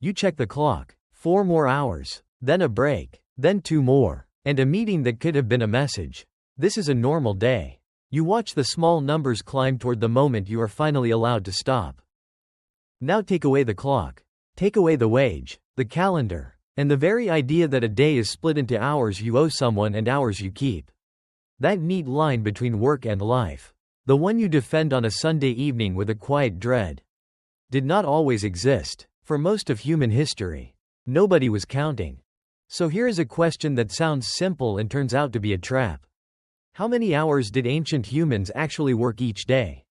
You check the clock. 4 more hours. Then a break. Then 2 more. And a meeting that could have been a message. This is a normal day. You watch the small numbers climb toward the moment you are finally allowed to stop. Now take away the clock. Take away the wage, the calendar, and the very idea that a day is split into hours you owe someone and hours you keep. That neat line between work and life, the one you defend on a Sunday evening with a quiet dread, did not always exist. For most of human history, nobody was counting. So here is a question that sounds simple and turns out to be a trap. How many hours did ancient humans actually work each day?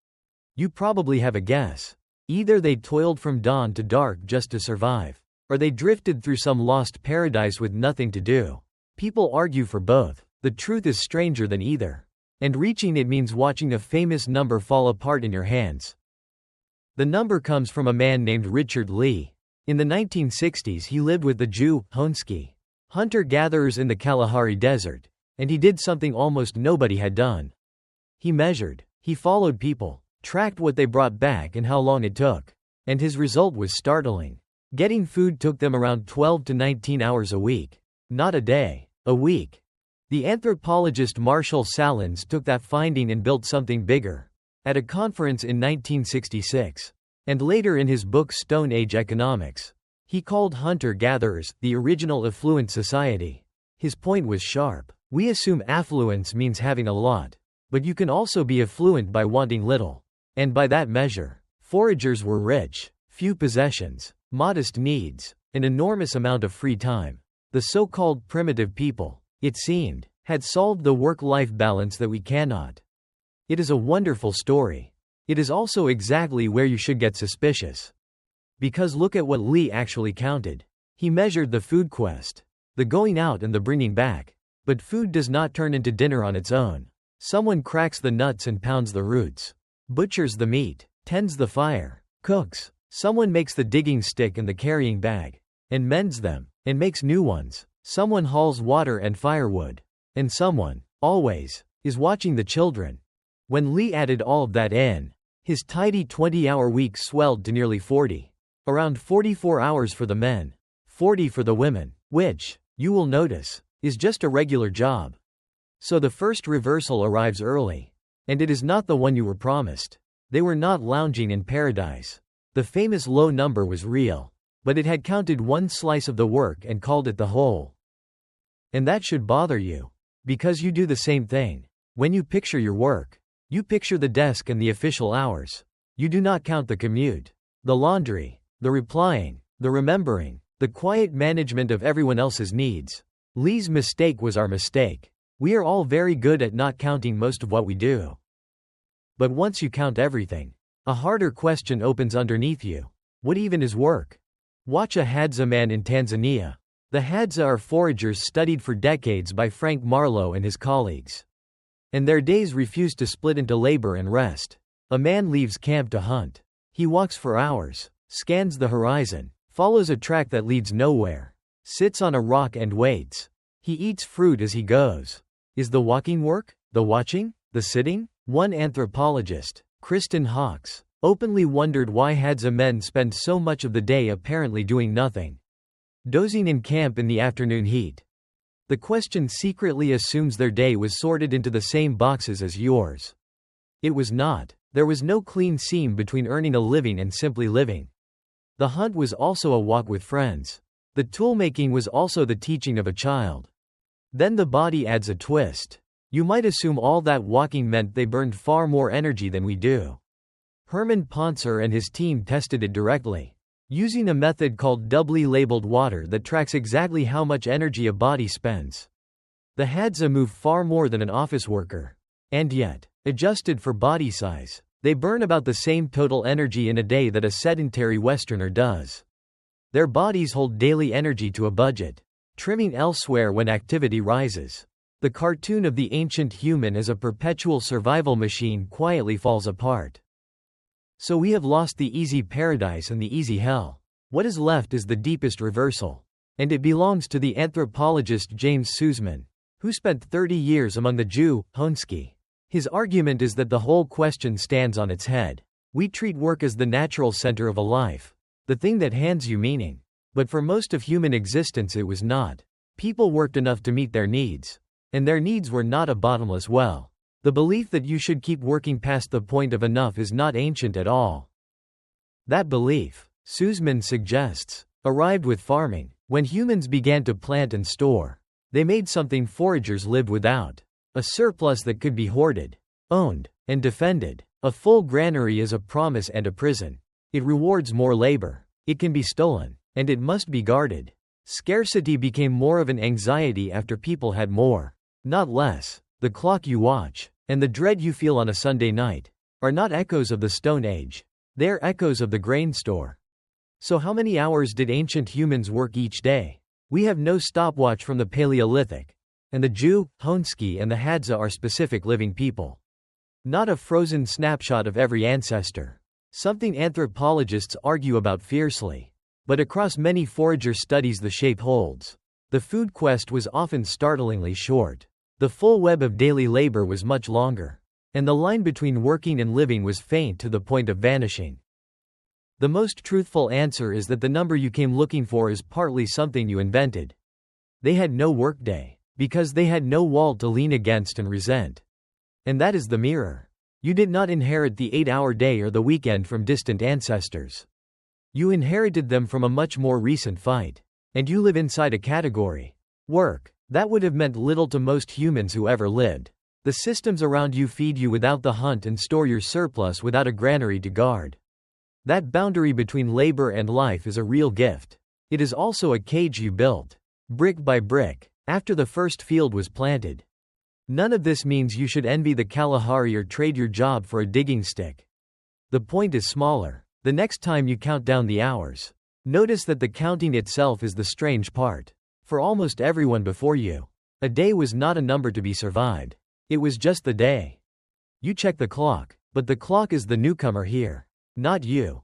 You probably have a guess. Either they toiled from dawn to dark just to survive, or they drifted through some lost paradise with nothing to do. People argue for both. The truth is stranger than either. And reaching it means watching a famous number fall apart in your hands. The number comes from a man named Richard Lee. In the 1960s he lived with the Jew, Honsky, hunter-gatherers in the Kalahari Desert, and he did something almost nobody had done. He measured. He followed people, tracked what they brought back and how long it took. And his result was startling. Getting food took them around 12 to 19 hours a week. Not a day, a week. The anthropologist Marshall Sahlins took that finding and built something bigger. At a conference in 1966, and later in his book Stone Age Economics, he called hunter-gatherers the original affluent society. His point was sharp. We assume affluence means having a lot, but you can also be affluent by wanting little. And by that measure, foragers were rich, few possessions, modest needs, an enormous amount of free time. The so-called primitive people, it seemed, had solved the work-life balance that we cannot. It is a wonderful story. It is also exactly where you should get suspicious. Because look at what Lee actually counted. He measured the food quest, the going out and the bringing back. But food does not turn into dinner on its own. Someone cracks the nuts and pounds the roots, butchers the meat, tends the fire, cooks. Someone makes the digging stick and the carrying bag, and mends them, and makes new ones. Someone hauls water and firewood. And someone, always, is watching the children. When Lee added all of that in, his tidy 20-hour week swelled to nearly 40. Around 44 hours for the men, 40 for the women, which, you will notice, is just a regular job. So the first reversal arrives early. And it is not the one you were promised. They were not lounging in paradise. The famous low number was real. But it had counted one slice of the work and called it the whole. And that should bother you. Because you do the same thing. When you picture your work, you picture the desk and the official hours. You do not count the commute, the laundry, the replying, the remembering, the quiet management of everyone else's needs. Lee's mistake was our mistake. We are all very good at not counting most of what we do. But once you count everything, a harder question opens underneath you. What even is work? Watch a Hadza man in Tanzania. The Hadza are foragers studied for decades by Frank Marlowe and his colleagues. And their days refuse to split into labor and rest. A man leaves camp to hunt. He walks for hours, scans the horizon, follows a track that leads nowhere, sits on a rock and waits. He eats fruit as he goes. Is the walking work? The watching? The sitting? One anthropologist, Kristen Hawkes, openly wondered why Hadza men spend so much of the day apparently doing nothing, dozing in camp in the afternoon heat. The question secretly assumes their day was sorted into the same boxes as yours. It was not. There was no clean seam between earning a living and simply living. The hunt was also a walk with friends. The tool-making was also the teaching of a child. Then the body adds a twist. You might assume all that walking meant they burned far more energy than we do. Herman Pontzer and his team tested it directly, using a method called doubly labeled water that tracks exactly how much energy a body spends. The Hadza move far more than an office worker. And yet, adjusted for body size, they burn about the same total energy in a day that a sedentary Westerner does. Their bodies hold daily energy to a budget, trimming elsewhere when activity rises. The cartoon of the ancient human as a perpetual survival machine quietly falls apart. So we have lost the easy paradise and the easy hell. What is left is the deepest reversal. And it belongs to the anthropologist James Sussman, who spent 30 years among the Jew, Honsky. His argument is that the whole question stands on its head. We treat work as the natural center of a life, the thing that hands you meaning. But for most of human existence it was not. People worked enough to meet their needs. And their needs were not a bottomless well. The belief that you should keep working past the point of enough is not ancient at all. That belief, Sussman suggests, arrived with farming. When humans began to plant and store, they made something foragers lived without. A surplus that could be hoarded, owned, and defended. A full granary is a promise and a prison. It rewards more labor. It can be stolen. And it must be guarded. Scarcity became more of an anxiety after people had more, not less. The clock you watch, and the dread you feel on a Sunday night, are not echoes of the Stone Age. They are echoes of the grain store. So how many hours did ancient humans work each day? We have no stopwatch from the Paleolithic. And the Jew, Honsky and the Hadza are specific living people. Not a frozen snapshot of every ancestor. Something anthropologists argue about fiercely. But across many forager studies the shape holds. The food quest was often startlingly short. The full web of daily labor was much longer. And the line between working and living was faint to the point of vanishing. The most truthful answer is that the number you came looking for is partly something you invented. They had no workday, because they had no wall to lean against and resent. And that is the mirror. You did not inherit the 8-hour day or the weekend from distant ancestors. You inherited them from a much more recent fight. And you live inside a category. Work. That would have meant little to most humans who ever lived. The systems around you feed you without the hunt and store your surplus without a granary to guard. That boundary between labor and life is a real gift. It is also a cage you built, brick by brick, after the first field was planted. None of this means you should envy the Kalahari or trade your job for a digging stick. The point is smaller. The next time you count down the hours, notice that the counting itself is the strange part. For almost everyone before you, a day was not a number to be survived. It was just the day. You check the clock, but the clock is the newcomer here. Not you.